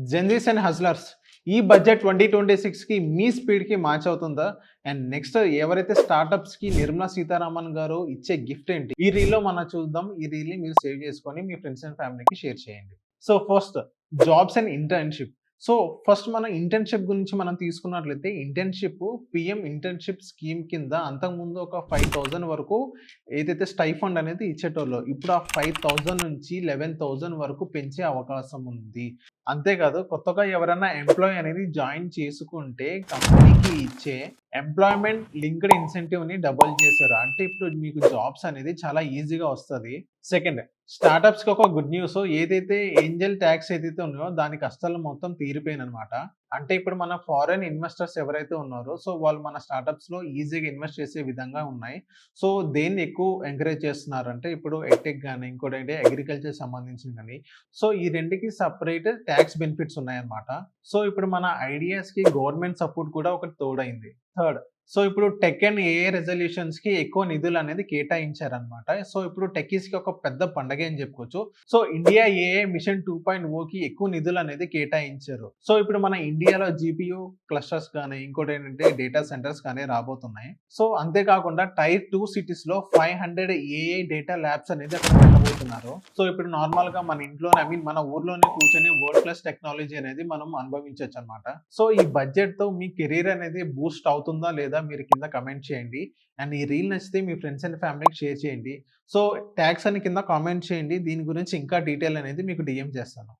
Gen Zs and hustlers ఈ budget 2026కి మీ స్పీడ్‌కి match అవుతుందా? And next ఎవరైతే స్టార్టప్స్‌కి నిర్మలా సీతారామన్ గారు ఇచ్చే గిఫ్ట్ ఏంటి? ఈ రీల్‌లో మనం చూద్దాం. ఈ రీల్‌ని మీరు సేవ్ చేసుకొని మీ ఫ్రెండ్స్ అండ్ ఫ్యామిలీకి షేర్ చేయండి. So first jobs and internship. So first మనం ఇంటర్న్‌షిప్ గురించి మనం తీసుకున్నట్లయితే ఇంటర్న్‌షిప్ పీఎం ఇంటర్న్‌షిప్ స్కీమ్ కింద అంతకుముందు ఒక 5,000 వరకు ఏదైతే స్టైఫండ్ అనేది ఇచ్చేటోళ్ళో ఇప్పుడు ఆ 5,000 నుంచి 11,000 వరకు పెంచే అవకాశం ఉంది. అంతేకాదు కొత్తగా ఎవరైనా ఎంప్లాయీ అనేది జాయిన్ చేసుకుంటే కంపెనీకి ఇచ్చే ఎంప్లాయ్‌మెంట్ లింక్డ్ ఇన్సెంటివ్‌ని డబుల్ చేశారు. అంటే ఇప్పుడు మీకు జాబ్స్ అనేది చాలా ఈజీగా వస్తది. సెకండ్ స్టార్టప్స్‌కి ఒక గుడ్ న్యూస్ ఏదైతే ఏంజెల్ టాక్స్ ఏదైతే ఉన్నాయో దాని కష్టాలు మొత్తం తీరిపోయిననమాట. అంటే ఇప్పుడు మన ఫారెన్ ఇన్వెస్టర్స్ ఎవరైతే ఉన్నారో సో వాళ్ళు మన స్టార్టప్స్‌లో ఈజీగా ఇన్వెస్ట్ చేసే విధంగా ఉన్నాయి. సో దేన్ని ఎక్కువ ఎంకరేజ్ చేస్తున్నారంటే ఇప్పుడు ఎడ్‌టెక్ గాని, ఇంకోటేంటి అగ్రికల్చర్ సంబంధించింది గాని సో ఈ రెండికి సెపరేట్ టాక్స్ బెనిఫిట్స్ ఉన్నాయన్నమాట. సో ఇప్పుడు మన ఐడియాస్‌కి గవర్నమెంట్ సపోర్ట్ కూడా ఒకటి తోడైంది. థర్డ్ సో ఇప్పుడు టెక్ అండ్ ఏఐ రెజల్యూషన్స్‌కి ఎక్కువ నిధులనేది కేటాయించారన్నమాట. సో ఇప్పుడు టెక్కీస్‌కి ఒక పెద్ద పండగే అని చెప్పుకోవచ్చు. సో ఇండియా ఏఐ మిషన్ 2.0కి ఎక్కువ నిధులనేది కేటాయించారు. సో ఇప్పుడు మన ఇండియాలో జీపీయూ క్లస్టర్స్ గాని, ఇంకోటేంటంటే డేటా సెంటర్స్ కానీ రాబోతున్నాయి. సో అంతే కాకుండా టైర్ 2 సిటీస్‌లో 500 ఏఐ డేటా ల్యాబ్స్ అనేది అక్కడ పెట్టబోతున్నారు. సో ఇప్పుడు నార్మల్‌గా మన ఇంట్లోనే మన ఊర్లోనే కూర్చొని వరల్డ్ క్లాస్ టెక్నాలజీ అనేది మనం అనుభవించొచ్చన్నమాట. సో ఈ బడ్జెట్‌తో మీ కెరీర్ అనేది బూస్ట్ అవుతుందా లేదా మీరు కింద కామెంట్ చేయండి. అండ్ ఈ రీల్ నచ్చితే మీ ఫ్రెండ్స్ అండ్ ఫ్యామిలీకి షేర్ చేయండి. సో టాగ్స్ అని కింద కామెంట్ చేయండి. దీని గురించి ఇంకా డీటెయిల్ అనేది మీకు డీఎం చేస్తాను.